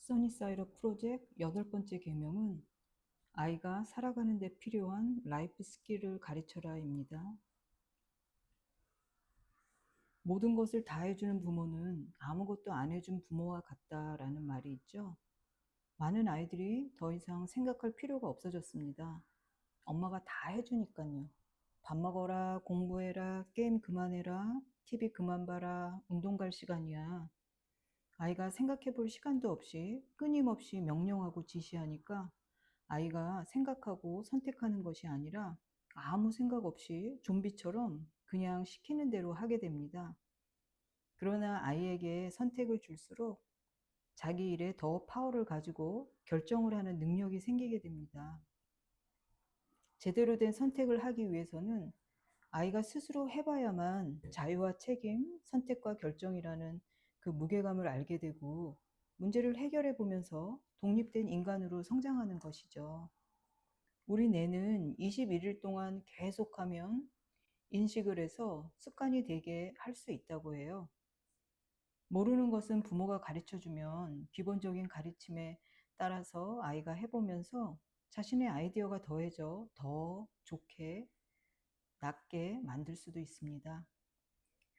써니사이드 프로젝트 8번째 계명은 아이가 살아가는 데 필요한 라이프 스킬을 가르쳐라입니다. 모든 것을 다 해주는 부모는 아무것도 안 해준 부모와 같다라는 말이 있죠. 많은 아이들이 더 이상 생각할 필요가 없어졌습니다. 엄마가 다 해주니까요. 밥 먹어라, 공부해라, 게임 그만해라, TV 그만 봐라, 운동 갈 시간이야. 아이가 생각해 볼 시간도 없이 끊임없이 명령하고 지시하니까 아이가 생각하고 선택하는 것이 아니라 아무 생각 없이 좀비처럼 그냥 시키는 대로 하게 됩니다. 그러나 아이에게 선택을 줄수록 자기 일에 더 파워를 가지고 결정을 하는 능력이 생기게 됩니다. 제대로 된 선택을 하기 위해서는 아이가 스스로 해봐야만 자유와 책임, 선택과 결정이라는 그 무게감을 알게 되고 문제를 해결해 보면서 독립된 인간으로 성장하는 것이죠. 우리 뇌는 21일 동안 계속하면 인식을 해서 습관이 되게 할 수 있다고 해요. 모르는 것은 부모가 가르쳐주면 기본적인 가르침에 따라서 아이가 해보면서 자신의 아이디어가 더해져 더 좋게, 낫게 만들 수도 있습니다.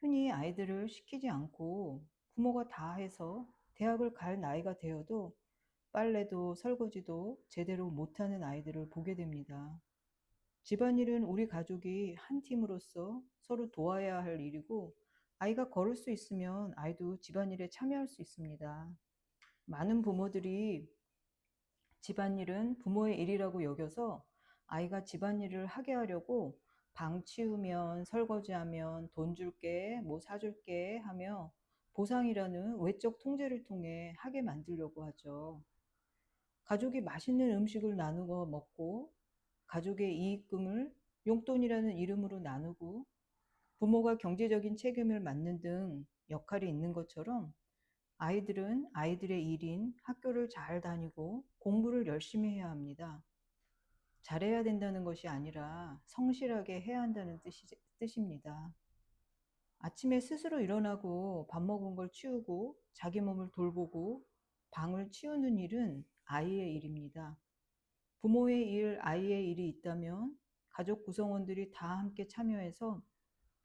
흔히 아이들을 시키지 않고 부모가 다 해서 대학을 갈 나이가 되어도 빨래도 설거지도 제대로 못하는 아이들을 보게 됩니다. 집안일은 우리 가족이 한 팀으로서 서로 도와야 할 일이고 아이가 걸을 수 있으면 아이도 집안일에 참여할 수 있습니다. 많은 부모들이 집안일은 부모의 일이라고 여겨서 아이가 집안일을 하게 하려고 방 치우면 설거지하면 돈 줄게 뭐 사줄게 하며 보상이라는 외적 통제를 통해 하게 만들려고 하죠. 가족이 맛있는 음식을 나누어 먹고 가족의 이익금을 용돈이라는 이름으로 나누고 부모가 경제적인 책임을 맡는 등 역할이 있는 것처럼 아이들은 아이들의 일인 학교를 잘 다니고 공부를 열심히 해야 합니다. 잘해야 된다는 것이 아니라 성실하게 해야 한다는 뜻입니다. 아침에 스스로 일어나고 밥 먹은 걸 치우고 자기 몸을 돌보고 방을 치우는 일은 아이의 일입니다. 부모의 일, 아이의 일이 있다면 가족 구성원들이 다 함께 참여해서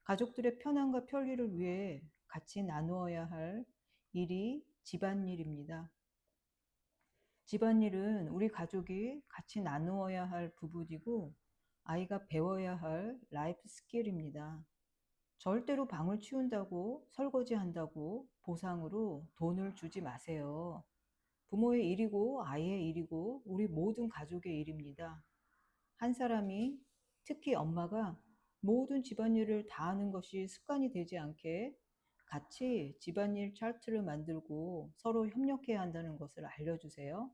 가족들의 편안과 편리를 위해 같이 나누어야 할 일이 집안일입니다. 집안일은 우리 가족이 같이 나누어야 할 부분이고 아이가 배워야 할 라이프 스킬입니다. 절대로 방을 치운다고 설거지한다고 보상으로 돈을 주지 마세요. 부모의 일이고 아이의 일이고 우리 모든 가족의 일입니다. 한 사람이 특히 엄마가 모든 집안일을 다 하는 것이 습관이 되지 않게 같이 집안일 차트를 만들고 서로 협력해야 한다는 것을 알려주세요.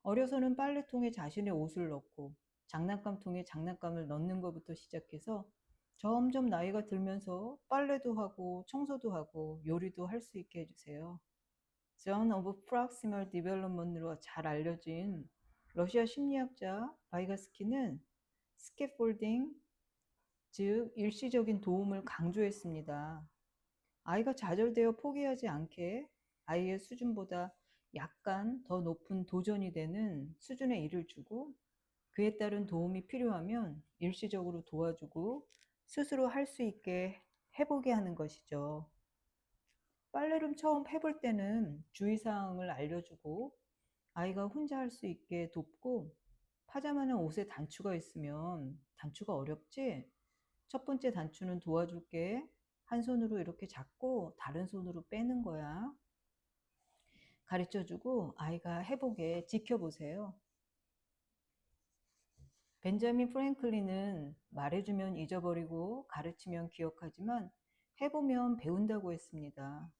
어려서는 빨래통에 자신의 옷을 넣고 장난감통에 장난감을 넣는 것부터 시작해서 점점 나이가 들면서 빨래도 하고 청소도 하고 요리도 할 수 있게 해주세요. Zone of Proximal Development으로 잘 알려진 러시아 심리학자 바이가스키는 스캐폴딩, 즉 일시적인 도움을 강조했습니다. 아이가 좌절되어 포기하지 않게 아이의 수준보다 약간 더 높은 도전이 되는 수준의 일을 주고 그에 따른 도움이 필요하면 일시적으로 도와주고 스스로 할 수 있게 해보게 하는 것이죠. 빨래를 처음 해볼 때는 주의사항을 알려주고 아이가 혼자 할 수 있게 돕고 파자마나 옷에 단추가 있으면 단추가 어렵지? 첫 번째 단추는 도와줄게. 한 손으로 이렇게 잡고 다른 손으로 빼는 거야. 가르쳐주고 아이가 해보게 지켜보세요. 벤자민 프랭클린은 말해주면 잊어버리고 가르치면 기억하지만 해보면 배운다고 했습니다.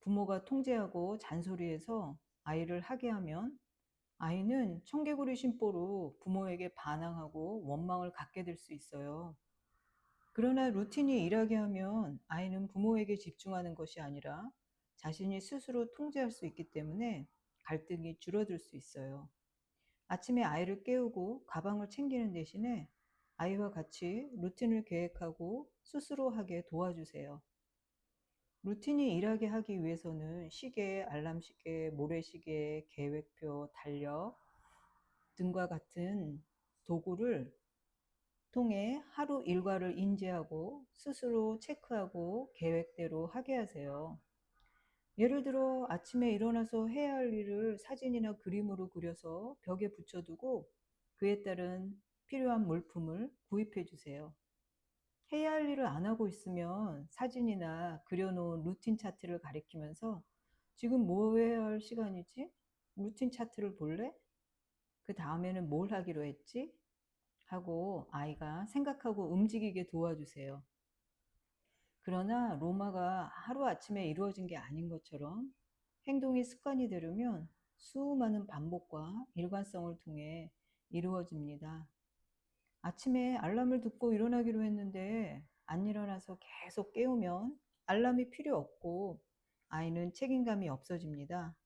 부모가 통제하고 잔소리해서 아이를 하게 하면 아이는 청개구리 심보로 부모에게 반항하고 원망을 갖게 될 수 있어요. 그러나 루틴이 일하게 하면 아이는 부모에게 집중하는 것이 아니라 자신이 스스로 통제할 수 있기 때문에 갈등이 줄어들 수 있어요. 아침에 아이를 깨우고 가방을 챙기는 대신에 아이와 같이 루틴을 계획하고 스스로 하게 도와주세요. 루틴이 일하게 하기 위해서는 시계, 알람 시계, 모래시계, 계획표, 달력 등과 같은 도구를 통해 하루 일과를 인지하고 스스로 체크하고 계획대로 하게 하세요. 예를 들어 아침에 일어나서 해야 할 일을 사진이나 그림으로 그려서 벽에 붙여두고 그에 따른 필요한 물품을 구입해 주세요. 해야 할 일을 안 하고 있으면 사진이나 그려놓은 루틴 차트를 가리키면서 지금 뭐 해야 할 시간이지? 루틴 차트를 볼래? 그 다음에는 뭘 하기로 했지? 하고 아이가 생각하고 움직이게 도와주세요. 그러나 로마가 하루아침에 이루어진 게 아닌 것처럼 행동이 습관이 되려면 수많은 반복과 일관성을 통해 이루어집니다. 아침에 알람을 듣고 일어나기로 했는데 안 일어나서 계속 깨우면 알람이 필요 없고 아이는 책임감이 없어집니다.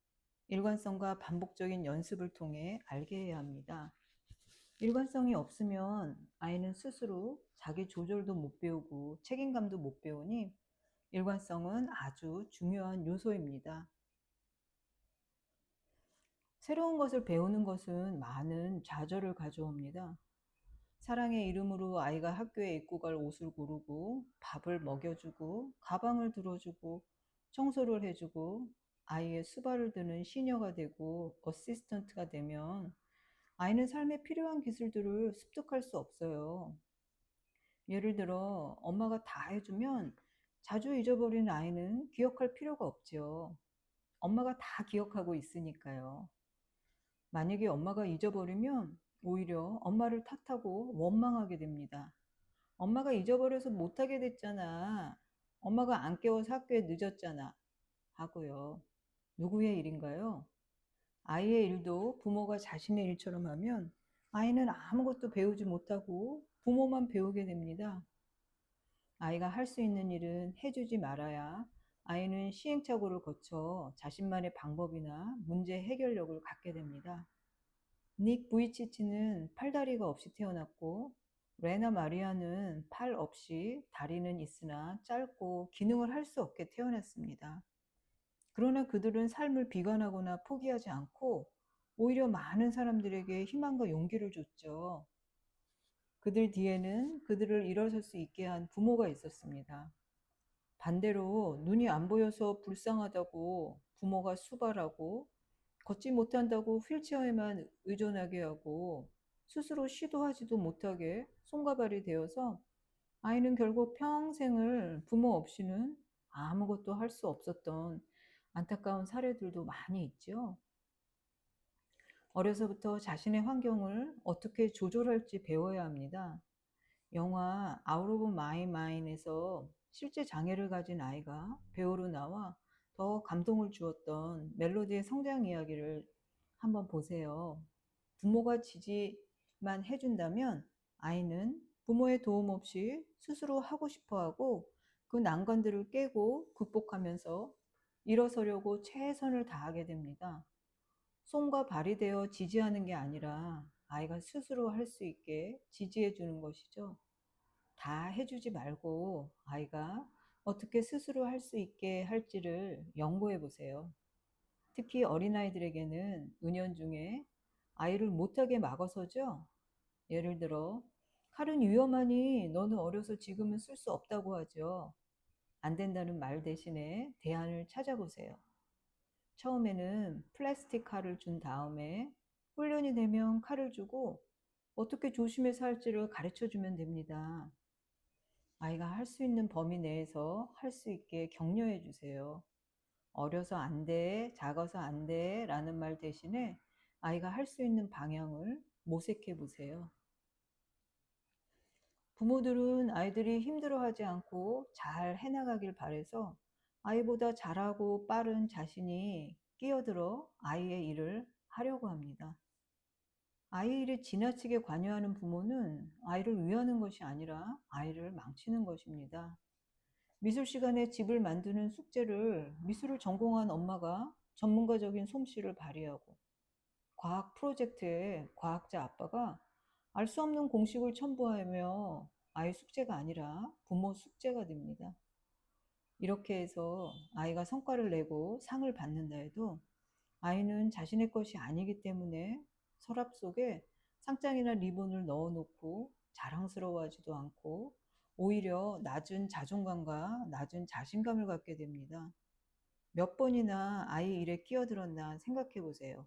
일관성과 반복적인 연습을 통해 알게 해야 합니다. 일관성이 없으면 아이는 스스로 자기 조절도 못 배우고 책임감도 못 배우니 일관성은 아주 중요한 요소입니다. 새로운 것을 배우는 것은 많은 좌절을 가져옵니다. 사랑의 이름으로 아이가 학교에 입고 갈 옷을 고르고 밥을 먹여주고 가방을 들어주고 청소를 해주고 아이의 수발을 드는 시녀가 되고 어시스턴트가 되면 아이는 삶에 필요한 기술들을 습득할 수 없어요. 예를 들어 엄마가 다 해주면 자주 잊어버리는 아이는 기억할 필요가 없죠. 엄마가 다 기억하고 있으니까요. 만약에 엄마가 잊어버리면 오히려 엄마를 탓하고 원망하게 됩니다. 엄마가 잊어버려서 못하게 됐잖아. 엄마가 안 깨워서 학교에 늦었잖아. 하고요. 누구의 일인가요? 아이의 일도 부모가 자신의 일처럼 하면 아이는 아무것도 배우지 못하고 부모만 배우게 됩니다. 아이가 할 수 있는 일은 해주지 말아야 아이는 시행착오를 거쳐 자신만의 방법이나 문제 해결력을 갖게 됩니다. 닉 부이치치는 팔다리가 없이 태어났고 레나 마리아는 팔 없이 다리는 있으나 짧고 기능을 할 수 없게 태어났습니다. 그러나 그들은 삶을 비관하거나 포기하지 않고 오히려 많은 사람들에게 희망과 용기를 줬죠. 그들 뒤에는 그들을 일어설 수 있게 한 부모가 있었습니다. 반대로 눈이 안 보여서 불쌍하다고 부모가 수발하고 걷지 못한다고 휠체어에만 의존하게 하고 스스로 시도하지도 못하게 손과 발이 되어서 아이는 결국 평생을 부모 없이는 아무것도 할 수 없었던 안타까운 사례들도 많이 있죠. 어려서부터 자신의 환경을 어떻게 조절할지 배워야 합니다. 영화 아웃 오브 마이 마인에서 실제 장애를 가진 아이가 배우로 나와 더 감동을 주었던 멜로디의 성장 이야기를 한번 보세요. 부모가 지지만 해준다면 아이는 부모의 도움 없이 스스로 하고 싶어 하고 그 난관들을 깨고 극복하면서 일어서려고 최선을 다하게 됩니다. 손과 발이 되어 지지하는 게 아니라 아이가 스스로 할 수 있게 지지해 주는 것이죠. 다 해주지 말고 아이가 어떻게 스스로 할 수 있게 할지를 연구해 보세요. 특히 어린아이들에게는 은연중에 아이를 못하게 막아서죠. 예를 들어, 칼은 위험하니 너는 어려서 지금은 쓸 수 없다고 하죠. 안 된다는 말 대신에 대안을 찾아보세요. 처음에는 플라스틱 칼을 준 다음에 훈련이 되면 칼을 주고 어떻게 조심해서 할지를 가르쳐 주면 됩니다. 아이가 할 수 있는 범위 내에서 할 수 있게 격려해 주세요. 어려서 안 돼, 작아서 안 돼 라는 말 대신에 아이가 할 수 있는 방향을 모색해 보세요. 부모들은 아이들이 힘들어하지 않고 잘 해나가길 바래서 아이보다 잘하고 빠른 자신이 끼어들어 아이의 일을 하려고 합니다. 아이 일에 지나치게 관여하는 부모는 아이를 위하는 것이 아니라 아이를 망치는 것입니다. 미술 시간에 집을 만드는 숙제를 미술을 전공한 엄마가 전문가적인 솜씨를 발휘하고 과학 프로젝트에 과학자 아빠가 알 수 없는 공식을 첨부하며 아이 숙제가 아니라 부모 숙제가 됩니다. 이렇게 해서 아이가 성과를 내고 상을 받는다 해도 아이는 자신의 것이 아니기 때문에 서랍 속에 상장이나 리본을 넣어 놓고 자랑스러워하지도 않고 오히려 낮은 자존감과 낮은 자신감을 갖게 됩니다. 몇 번이나 아이 일에 끼어들었나 생각해 보세요.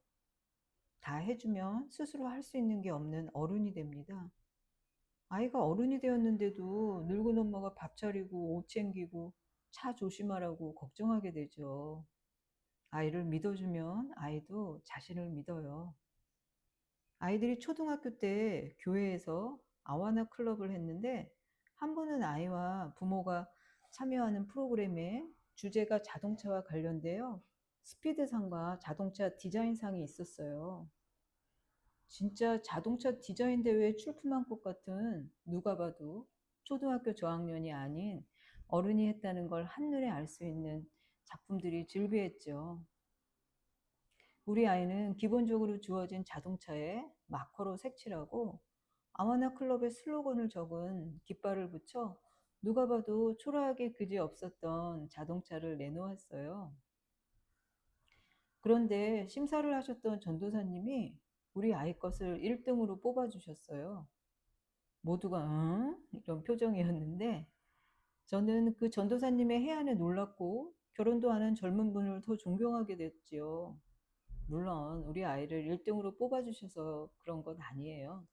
다 해주면 스스로 할 수 있는 게 없는 어른이 됩니다. 아이가 어른이 되었는데도 늙은 엄마가 밥 차리고 옷 챙기고 차 조심하라고 걱정하게 되죠. 아이를 믿어주면 아이도 자신을 믿어요. 아이들이 초등학교 때 교회에서 아와나 클럽을 했는데 한 번은 아이와 부모가 참여하는 프로그램에 주제가 자동차와 관련되어 스피드상과 자동차 디자인상이 있었어요. 진짜 자동차 디자인 대회에 출품한 것 같은 누가 봐도 초등학교 저학년이 아닌 어른이 했다는 걸 한눈에 알 수 있는 작품들이 즐비했죠. 우리 아이는 기본적으로 주어진 자동차에 마커로 색칠하고 아마나 클럽의 슬로건을 적은 깃발을 붙여 누가 봐도 초라하게 그지 없었던 자동차를 내놓았어요. 그런데 심사를 하셨던 전도사님이 우리 아이 것을 1등으로 뽑아주셨어요. 모두가 응? 이런 표정이었는데 저는 그 전도사님의 해안에 놀랐고 결혼도 하는 젊은 분을 더 존경하게 됐지요. 물론 우리 아이를 1등으로 뽑아주셔서 그런 건 아니에요.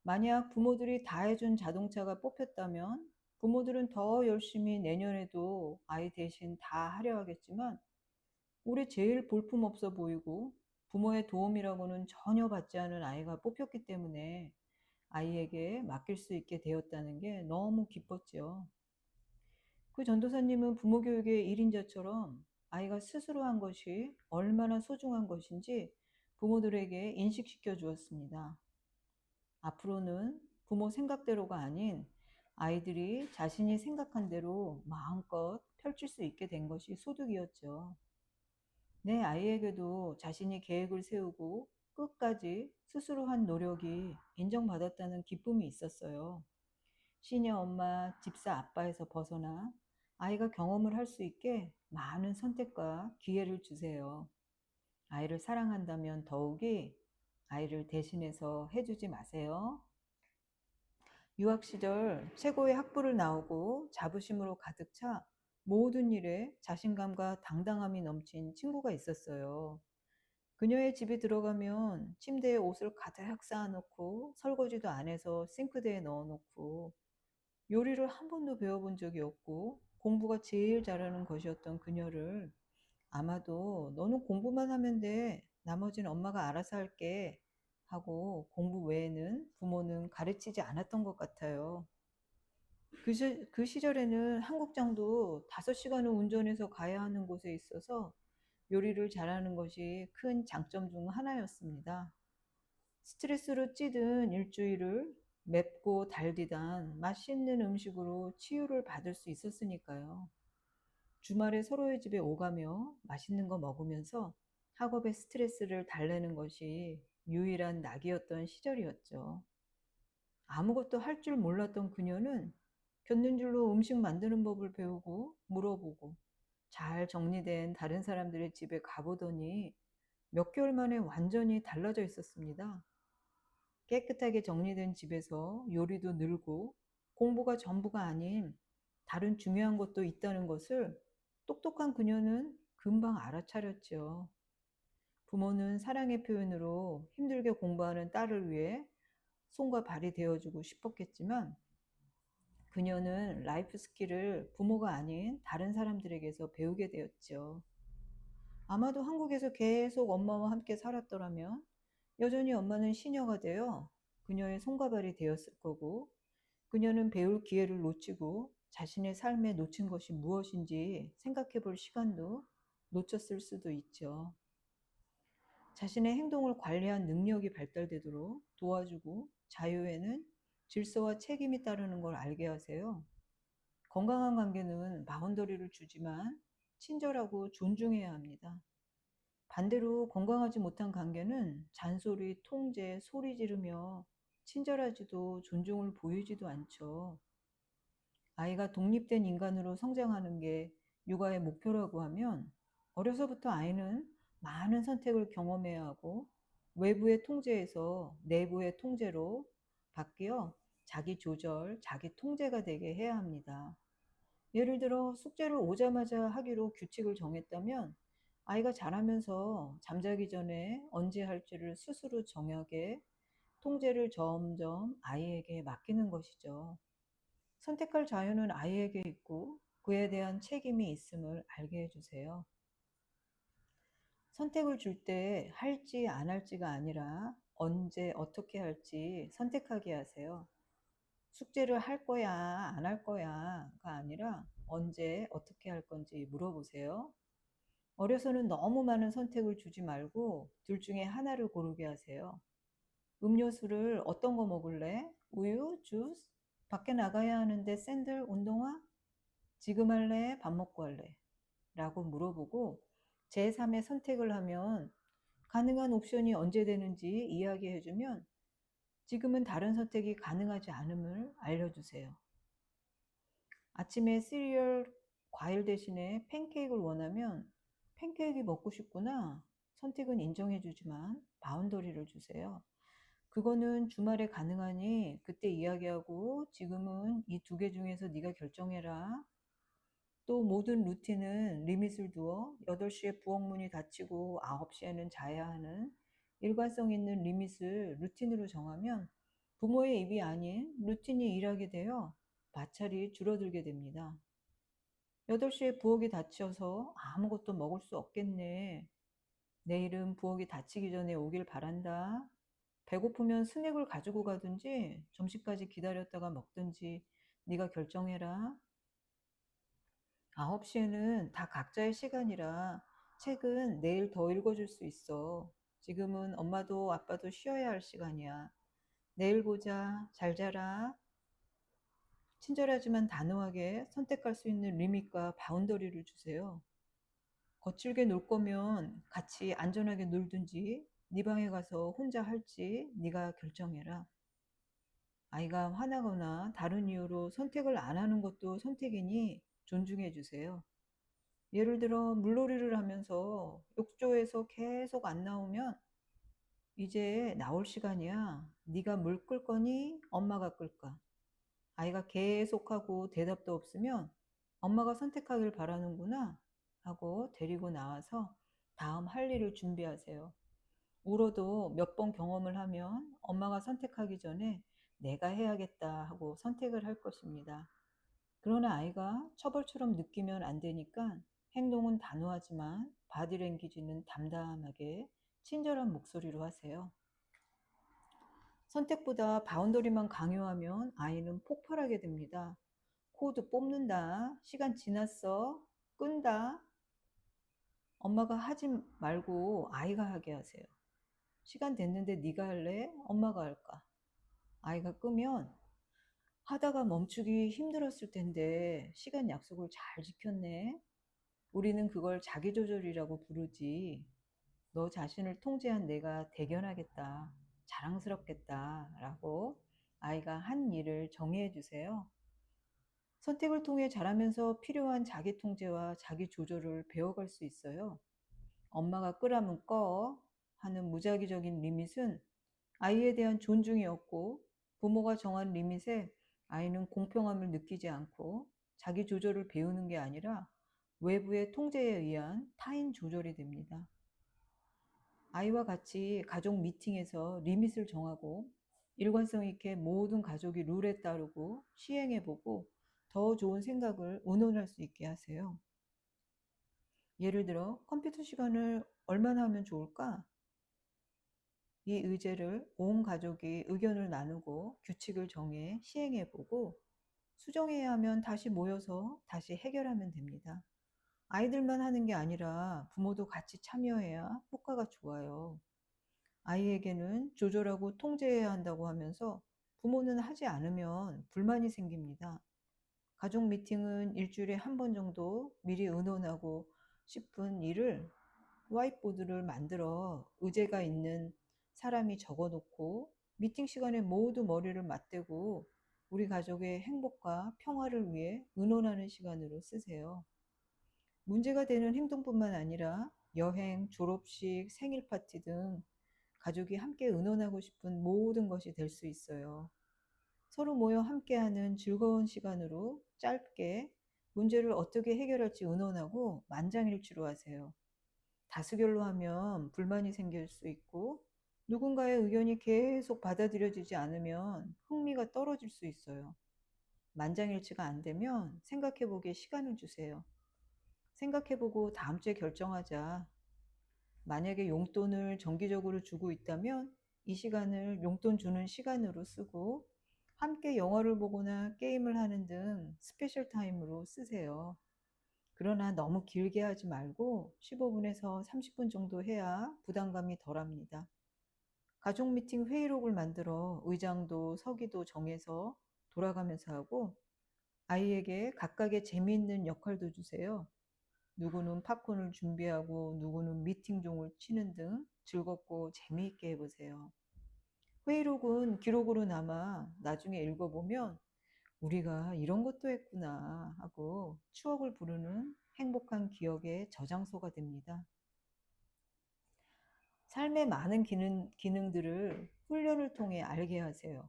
만약 부모들이 다 해준 자동차가 뽑혔다면 부모들은 더 열심히 내년에도 아이 대신 다 하려 하겠지만 올해 제일 볼품없어 보이고 부모의 도움이라고는 전혀 받지 않은 아이가 뽑혔기 때문에 아이에게 맡길 수 있게 되었다는 게 너무 기뻤죠. 그 전도사님은 부모 교육의 1인자처럼 아이가 스스로 한 것이 얼마나 소중한 것인지 부모들에게 인식시켜 주었습니다. 앞으로는 부모 생각대로가 아닌 아이들이 자신이 생각한 대로 마음껏 펼칠 수 있게 된 것이 소득이었죠. 내 아이에게도 자신이 계획을 세우고 끝까지 스스로 한 노력이 인정받았다는 기쁨이 있었어요. 시녀 엄마, 집사 아빠에서 벗어나 아이가 경험을 할 수 있게 많은 선택과 기회를 주세요. 아이를 사랑한다면 더욱이 아이를 대신해서 해주지 마세요. 유학 시절 최고의 학부를 나오고 자부심으로 가득 차 모든 일에 자신감과 당당함이 넘친 친구가 있었어요. 그녀의 집에 들어가면 침대에 옷을 가득 쌓아놓고 설거지도 안 해서 싱크대에 넣어놓고 요리를 한 번도 배워본 적이 없고 공부가 제일 잘하는 것이었던 그녀를 아마도 너는 공부만 하면 돼. 나머지는 엄마가 알아서 할게. 하고 공부 외에는 부모는 가르치지 않았던 것 같아요. 그 시절에는 한국장도 5시간을 운전해서 가야 하는 곳에 있어서 요리를 잘하는 것이 큰 장점 중 하나였습니다. 스트레스로 찌든 일주일을 맵고 달디단 맛있는 음식으로 치유를 받을 수 있었으니까요. 주말에 서로의 집에 오가며 맛있는 거 먹으면서 학업의 스트레스를 달래는 것이 유일한 낙이었던 시절이었죠. 아무것도 할 줄 몰랐던 그녀는 겪는 줄로 음식 만드는 법을 배우고 물어보고 잘 정리된 다른 사람들의 집에 가보더니 몇 개월 만에 완전히 달라져 있었습니다. 깨끗하게 정리된 집에서 요리도 늘고 공부가 전부가 아닌 다른 중요한 것도 있다는 것을 똑똑한 그녀는 금방 알아차렸죠. 부모는 사랑의 표현으로 힘들게 공부하는 딸을 위해 손과 발이 되어주고 싶었겠지만 그녀는 라이프 스킬을 부모가 아닌 다른 사람들에게서 배우게 되었죠. 아마도 한국에서 계속 엄마와 함께 살았더라면 여전히 엄마는 시녀가 되어 그녀의 손과 발이 되었을 거고 그녀는 배울 기회를 놓치고 자신의 삶에 놓친 것이 무엇인지 생각해 볼 시간도 놓쳤을 수도 있죠. 자신의 행동을 관리한 능력이 발달되도록 도와주고 자유에는 질서와 책임이 따르는 걸 알게 하세요. 건강한 관계는 바운더리를 주지만 친절하고 존중해야 합니다. 반대로 건강하지 못한 관계는 잔소리, 통제, 소리 지르며 친절하지도 존중을 보이지도 않죠. 아이가 독립된 인간으로 성장하는 게 육아의 목표라고 하면 어려서부터 아이는 많은 선택을 경험해야 하고 외부의 통제에서 내부의 통제로 바뀌어 자기 조절, 자기 통제가 되게 해야 합니다. 예를 들어 숙제를 오자마자 하기로 규칙을 정했다면 아이가 자라면서 잠자기 전에 언제 할지를 스스로 정하게 통제를 점점 아이에게 맡기는 것이죠. 선택할 자유는 아이에게 있고 그에 대한 책임이 있음을 알게 해주세요. 선택을 줄 때 할지 안 할지가 아니라 언제 어떻게 할지 선택하게 하세요. 숙제를 할 거야, 안 할 거야가 아니라 언제 어떻게 할 건지 물어보세요. 어려서는 너무 많은 선택을 주지 말고 둘 중에 하나를 고르게 하세요. 음료수를 어떤 거 먹을래? 우유, 주스? 밖에 나가야 하는데 샌들, 운동화? 지금 할래? 밥 먹고 할래? 라고 물어보고 제3의 선택을 하면 가능한 옵션이 언제 되는지 이야기해주면 지금은 다른 선택이 가능하지 않음을 알려주세요. 아침에 시리얼 과일 대신에 팬케이크를 원하면 팬케이크 먹고 싶구나. 선택은 인정해주지만 바운더리를 주세요. 그거는 주말에 가능하니 그때 이야기하고 지금은 이 두 개 중에서 네가 결정해라. 또 모든 루틴은 리밋을 두어 8시에 부엌문이 닫히고 9시에는 자야 하는 일관성 있는 리밋을 루틴으로 정하면 부모의 입이 아닌 루틴이 일하게 되어 마찰이 줄어들게 됩니다. 8시에 부엌이 닫혀서 아무것도 먹을 수 없겠네. 내일은 부엌이 닫히기 전에 오길 바란다. 배고프면 스낵을 가지고 가든지 점심까지 기다렸다가 먹든지 네가 결정해라. 9시에는 다 각자의 시간이라 책은 내일 더 읽어줄 수 있어. 지금은 엄마도 아빠도 쉬어야 할 시간이야. 내일 보자. 잘 자라. 친절하지만 단호하게 선택할 수 있는 리밋과 바운더리를 주세요. 거칠게 놀 거면 같이 안전하게 놀든지 네 방에 가서 혼자 할지 네가 결정해라. 아이가 화나거나 다른 이유로 선택을 안 하는 것도 선택이니 존중해 주세요. 예를 들어 물놀이를 하면서 욕조에서 계속 안 나오면 이제 나올 시간이야. 네가 물 끌 거니? 엄마가 끌까? 아이가 계속하고 대답도 없으면 엄마가 선택하길 바라는구나 하고 데리고 나와서 다음 할 일을 준비하세요. 울어도 몇 번 경험을 하면 엄마가 선택하기 전에 내가 해야겠다 하고 선택을 할 것입니다. 그러나 아이가 처벌처럼 느끼면 안 되니까 행동은 단호하지만 바디랭귀지는 담담하게 친절한 목소리로 하세요. 선택보다 바운더리만 강요하면 아이는 폭발하게 됩니다. 코드 뽑는다. 시간 지났어. 끈다. 엄마가 하지 말고 아이가 하게 하세요. 시간 됐는데 네가 할래? 엄마가 할까? 아이가 끄면 하다가 멈추기 힘들었을 텐데 시간 약속을 잘 지켰네. 우리는 그걸 자기조절이라고 부르지. 너 자신을 통제한 내가 대견하겠다. 자랑스럽겠다. 라고 아이가 한 일을 정의해 주세요. 선택을 통해 자라면서 필요한 자기 통제와 자기 조절을 배워갈 수 있어요. 엄마가 끄라면 꺼 하는 무작위적인 리밋은 아이에 대한 존중이었고 부모가 정한 리밋에 아이는 공평함을 느끼지 않고 자기 조절을 배우는 게 아니라 외부의 통제에 의한 타인 조절이 됩니다. 아이와 같이 가족 미팅에서 리밋을 정하고 일관성 있게 모든 가족이 룰에 따르고 시행해보고 더 좋은 생각을 의논할 수 있게 하세요. 예를 들어 컴퓨터 시간을 얼마나 하면 좋을까? 이 의제를 온 가족이 의견을 나누고 규칙을 정해 시행해보고 수정해야 하면 다시 모여서 다시 해결하면 됩니다. 아이들만 하는 게 아니라 부모도 같이 참여해야 효과가 좋아요. 아이에게는 조절하고 통제해야 한다고 하면서 부모는 하지 않으면 불만이 생깁니다. 가족 미팅은 일주일에 한 번 정도 미리 의논하고 싶은 일을 화이트보드를 만들어 의제가 있는 사람이 적어 놓고 미팅 시간에 모두 머리를 맞대고 우리 가족의 행복과 평화를 위해 의논하는 시간으로 쓰세요. 문제가 되는 행동뿐만 아니라 여행, 졸업식, 생일 파티 등 가족이 함께 의논하고 싶은 모든 것이 될 수 있어요. 서로 모여 함께하는 즐거운 시간으로 짧게 문제를 어떻게 해결할지 의논하고 만장일치로 하세요. 다수결로 하면 불만이 생길 수 있고 누군가의 의견이 계속 받아들여지지 않으면 흥미가 떨어질 수 있어요. 만장일치가 안 되면 생각해보기에 시간을 주세요. 생각해보고 다음 주에 결정하자. 만약에 용돈을 정기적으로 주고 있다면 이 시간을 용돈 주는 시간으로 쓰고 함께 영화를 보거나 게임을 하는 등 스페셜 타임으로 쓰세요. 그러나 너무 길게 하지 말고 15분에서 30분 정도 해야 부담감이 덜합니다. 가족 미팅 회의록을 만들어 의장도 서기도 정해서 돌아가면서 하고 아이에게 각각의 재미있는 역할도 주세요. 누구는 팝콘을 준비하고 누구는 미팅 종을 치는 등 즐겁고 재미있게 해보세요. 회의록은 기록으로 남아 나중에 읽어보면 우리가 이런 것도 했구나 하고 추억을 부르는 행복한 기억의 저장소가 됩니다. 삶의 많은 기능들을 훈련을 통해 알게 하세요.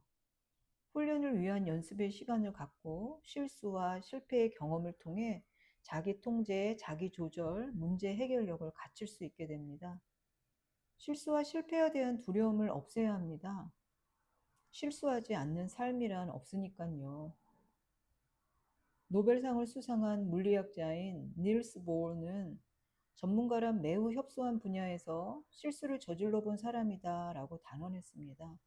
훈련을 위한 연습의 시간을 갖고 실수와 실패의 경험을 통해 자기 통제, 자기 조절, 문제 해결력을 갖출 수 있게 됩니다. 실수와 실패에 대한 두려움을 없애야 합니다. 실수하지 않는 삶이란 없으니까요. 노벨상을 수상한 물리학자인 닐스 보어는 전문가란 매우 협소한 분야에서 실수를 저질러 본 사람이다라고 단언했습니다.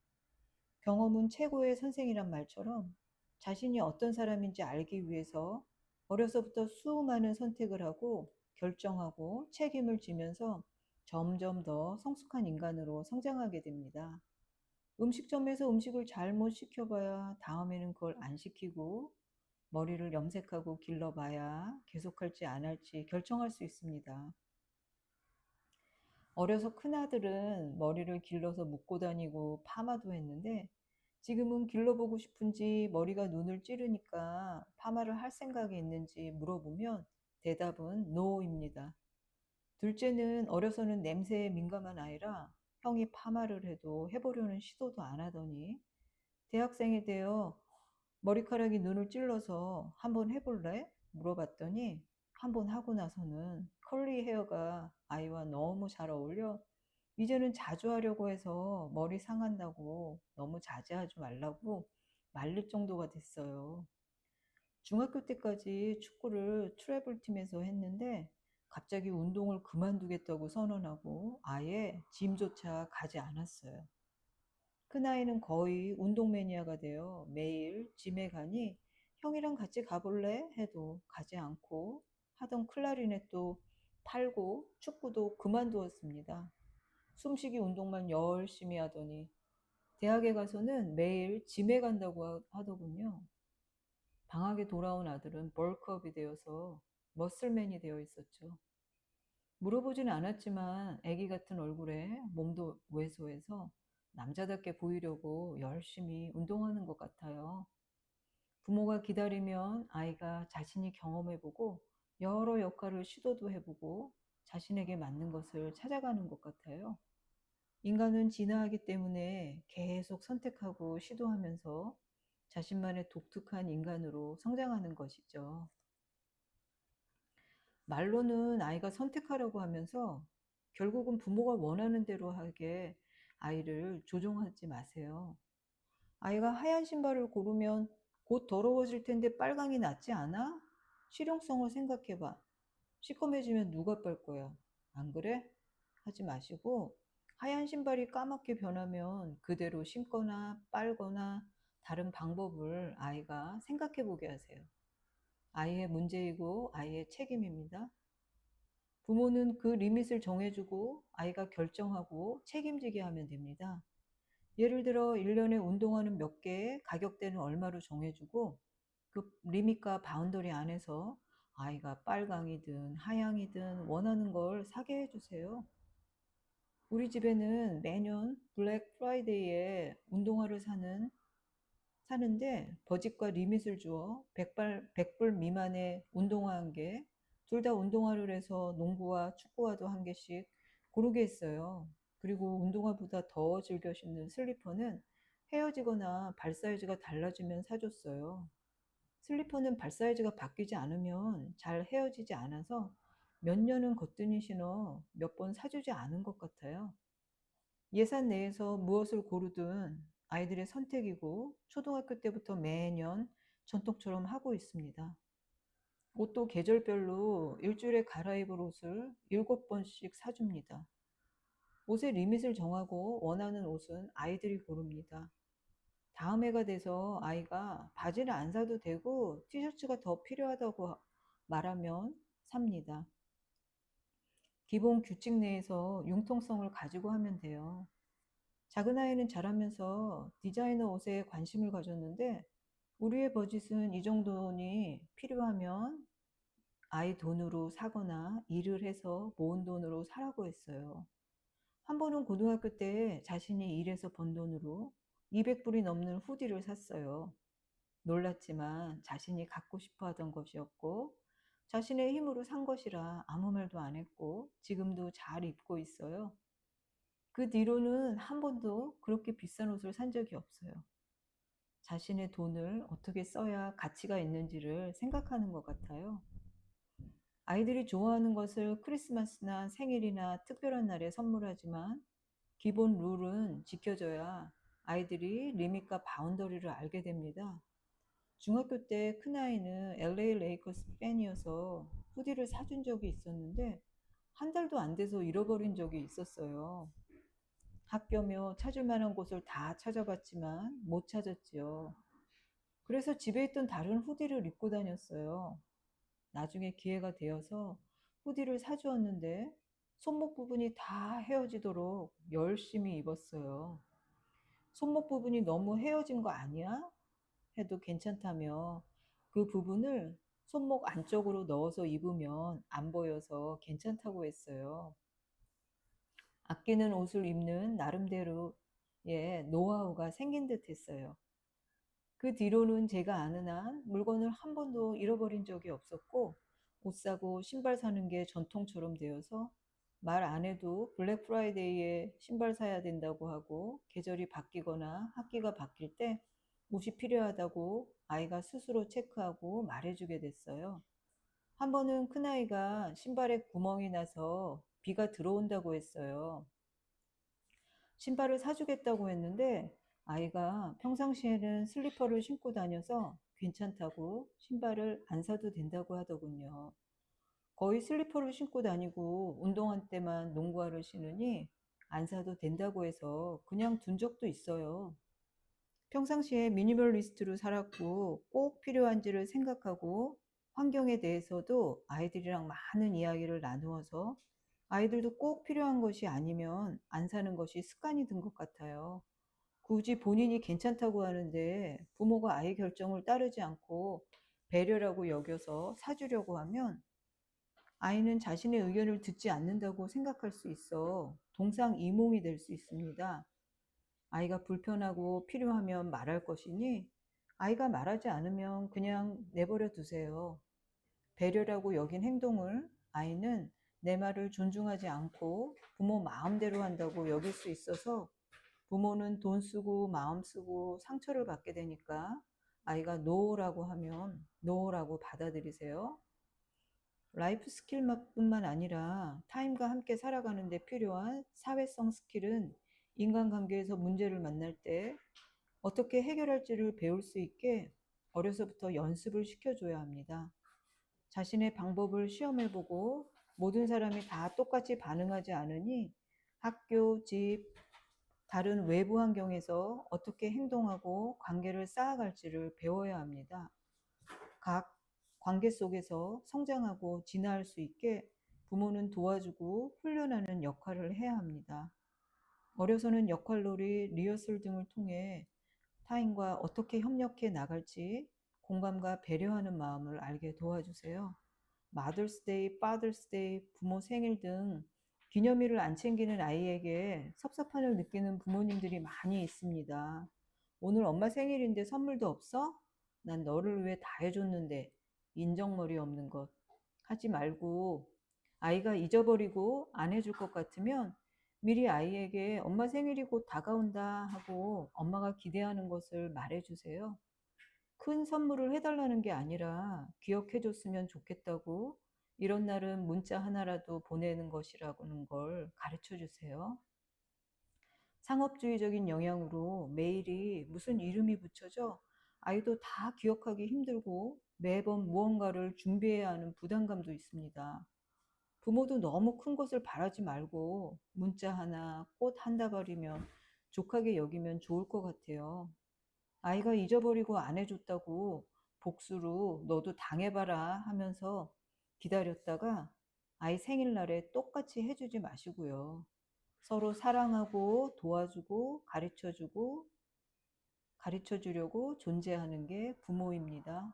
경험은 최고의 선생이란 말처럼 자신이 어떤 사람인지 알기 위해서 어려서부터 수많은 선택을 하고 결정하고 책임을 지면서 점점 더 성숙한 인간으로 성장하게 됩니다. 음식점에서 음식을 잘못 시켜봐야 다음에는 그걸 안 시키고 머리를 염색하고 길러봐야 계속할지 안 할지 결정할 수 있습니다. 어려서 큰아들은 머리를 길러서 묶고 다니고 파마도 했는데 지금은 길러보고 싶은지 머리가 눈을 찌르니까 파마를 할 생각이 있는지 물어보면 대답은 노입니다. 둘째는 어려서는 냄새에 민감한 아이라 형이 파마를 해도 해보려는 시도도 안 하더니 대학생이 되어 머리카락이 눈을 찔러서 한번 해볼래? 물어봤더니 한번 하고 나서는 컬리 헤어가 아이와 너무 잘 어울려 이제는 자주 하려고 해서 머리 상한다고 너무 자제하지 말라고 말릴 정도가 됐어요. 중학교 때까지 축구를 트래블 팀에서 했는데 갑자기 운동을 그만두겠다고 선언하고 아예 짐조차 가지 않았어요. 큰아이는 거의 운동 매니아가 되어 매일 짐에 가니 형이랑 같이 가볼래? 해도 가지 않고 하던 클라리넷도 팔고 축구도 그만두었습니다. 숨쉬기 운동만 열심히 하더니 대학에 가서는 매일 짐에 간다고 하더군요. 방학에 돌아온 아들은 벌크업이 되어서 머슬맨이 되어 있었죠. 물어보진 않았지만 아기 같은 얼굴에 몸도 왜소해서 남자답게 보이려고 열심히 운동하는 것 같아요. 부모가 기다리면 아이가 자신이 경험해보고 여러 역할을 시도도 해보고 자신에게 맞는 것을 찾아가는 것 같아요. 인간은 진화하기 때문에 계속 선택하고 시도하면서 자신만의 독특한 인간으로 성장하는 것이죠. 말로는 아이가 선택하라고 하면서 결국은 부모가 원하는 대로 하게 아이를 조종하지 마세요. 아이가 하얀 신발을 고르면 곧 더러워질 텐데 빨강이 낫지 않아? 실용성을 생각해봐. 시커매지면 누가 빨 거야? 안 그래? 하지 마시고 하얀 신발이 까맣게 변하면 그대로 신거나 빨거나 다른 방법을 아이가 생각해 보게 하세요. 아이의 문제이고 아이의 책임입니다. 부모는 그 리밋을 정해주고 아이가 결정하고 책임지게 하면 됩니다. 예를 들어 1년에 운동화는 몇 개, 가격대는 얼마로 정해주고 그 리밋과 바운더리 안에서 아이가 빨강이든 하양이든 원하는 걸 사게 해주세요. 우리 집에는 매년 블랙 프라이데이에 운동화를 사는 사는데 버짓과 리밋을 주어 100불 미만의 운동화 한 개, 둘 다 운동화를 해서 농구와 축구화도 한 개씩 고르게 했어요. 그리고 운동화보다 더 즐겨 신는 슬리퍼는 헤어지거나 발 사이즈가 달라지면 사줬어요. 슬리퍼는 발 사이즈가 바뀌지 않으면 잘 헤어지지 않아서 몇 년은 거뜬히 신어 몇 번 사주지 않은 것 같아요. 예산 내에서 무엇을 고르든 아이들의 선택이고 초등학교 때부터 매년 전통처럼 하고 있습니다. 옷도 계절별로 일주일에 갈아입을 옷을 7번씩 사줍니다. 옷의 리밋을 정하고 원하는 옷은 아이들이 고릅니다. 다음 해가 돼서 아이가 바지를 안 사도 되고 티셔츠가 더 필요하다고 말하면 삽니다. 기본 규칙 내에서 융통성을 가지고 하면 돼요. 작은 아이는 자라면서 디자이너 옷에 관심을 가졌는데 우리의 버짓은 이 정도니 필요하면 아이 돈으로 사거나 일을 해서 모은 돈으로 사라고 했어요. 한 번은 고등학교 때 자신이 일해서 번 돈으로 200불이 넘는 후디를 샀어요. 놀랐지만 자신이 갖고 싶어 하던 것이었고 자신의 힘으로 산 것이라 아무 말도 안 했고 지금도 잘 입고 있어요. 그 뒤로는 한 번도 그렇게 비싼 옷을 산 적이 없어요. 자신의 돈을 어떻게 써야 가치가 있는지를 생각하는 것 같아요. 아이들이 좋아하는 것을 크리스마스나 생일이나 특별한 날에 선물하지만 기본 룰은 지켜져야 아이들이 리밋과 바운더리를 알게 됩니다. 중학교 때 큰아이는 LA 레이커스 팬이어서 후디를 사준 적이 있었는데 한 달도 안 돼서 잃어버린 적이 있었어요. 학교며 찾을 만한 곳을 다 찾아봤지만 못 찾았지요. 그래서 집에 있던 다른 후디를 입고 다녔어요. 나중에 기회가 되어서 후디를 사주었는데 손목 부분이 다 헤어지도록 열심히 입었어요. 손목 부분이 너무 헤어진 거 아니야? 해도 괜찮다며 그 부분을 손목 안쪽으로 넣어서 입으면 안 보여서 괜찮다고 했어요. 아끼는 옷을 입는 나름대로의 노하우가 생긴 듯 했어요. 그 뒤로는 제가 아는 한 물건을 한 번도 잃어버린 적이 없었고 옷 사고 신발 사는 게 전통처럼 되어서 말 안 해도 블랙 프라이데이에 신발 사야 된다고 하고 계절이 바뀌거나 학기가 바뀔 때 옷이 필요하다고 아이가 스스로 체크하고 말해주게 됐어요. 한 번은 큰아이가 신발에 구멍이 나서 비가 들어온다고 했어요. 신발을 사주겠다고 했는데 아이가 평상시에는 슬리퍼를 신고 다녀서 괜찮다고 신발을 안 사도 된다고 하더군요. 거의 슬리퍼를 신고 다니고 운동할 때만 농구화를 신으니 안 사도 된다고 해서 그냥 둔 적도 있어요. 평상시에 미니멀리스트로 살았고 꼭 필요한지를 생각하고 환경에 대해서도 아이들이랑 많은 이야기를 나누어서 아이들도 꼭 필요한 것이 아니면 안 사는 것이 습관이 든 것 같아요. 굳이 본인이 괜찮다고 하는데 부모가 아이 결정을 따르지 않고 배려라고 여겨서 사주려고 하면 아이는 자신의 의견을 듣지 않는다고 생각할 수 있어 동상이몽이 될 수 있습니다. 아이가 불편하고 필요하면 말할 것이니 아이가 말하지 않으면 그냥 내버려 두세요. 배려라고 여긴 행동을 아이는 내 말을 존중하지 않고 부모 마음대로 한다고 여길 수 있어서 부모는 돈 쓰고 마음 쓰고 상처를 받게 되니까 아이가 노라고 하면 노라고 받아들이세요. 라이프 스킬뿐만 아니라 타인과 함께 살아가는 데 필요한 사회성 스킬은 인간관계에서 문제를 만날 때 어떻게 해결할지를 배울 수 있게 어려서부터 연습을 시켜줘야 합니다. 자신의 방법을 시험해보고 모든 사람이 다 똑같이 반응하지 않으니 학교, 집, 다른 외부 환경에서 어떻게 행동하고 관계를 쌓아갈지를 배워야 합니다. 각 관계 속에서 성장하고 진화할 수 있게 부모는 도와주고 훈련하는 역할을 해야 합니다. 어려서는 역할놀이, 리허설 등을 통해 타인과 어떻게 협력해 나갈지 공감과 배려하는 마음을 알게 도와주세요. 마더스데이, 파더스데이, 부모 생일 등 기념일을 안 챙기는 아이에게 섭섭함을 느끼는 부모님들이 많이 있습니다. 오늘 엄마 생일인데 선물도 없어? 난 너를 위해 다 해줬는데 인정머리 없는 것 하지 말고 아이가 잊어버리고 안 해줄 것 같으면 미리 아이에게 엄마 생일이 곧 다가온다 하고 엄마가 기대하는 것을 말해주세요. 큰 선물을 해달라는 게 아니라 기억해줬으면 좋겠다고 이런 날은 문자 하나라도 보내는 것이라는 걸 가르쳐 주세요. 상업주의적인 영향으로 메일이 무슨 이름이 붙여져 아이도 다 기억하기 힘들고 매번 무언가를 준비해야 하는 부담감도 있습니다. 부모도 너무 큰 것을 바라지 말고 문자 하나, 꽃 한 다발이면 족하게 여기면 좋을 것 같아요. 아이가 잊어버리고 안 해줬다고 복수로 너도 당해봐라 하면서 기다렸다가 아이 생일날에 똑같이 해주지 마시고요. 서로 사랑하고 도와주고 가르쳐 주려고 존재하는 게 부모입니다.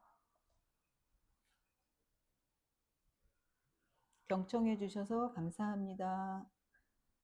경청해 주셔서 감사합니다.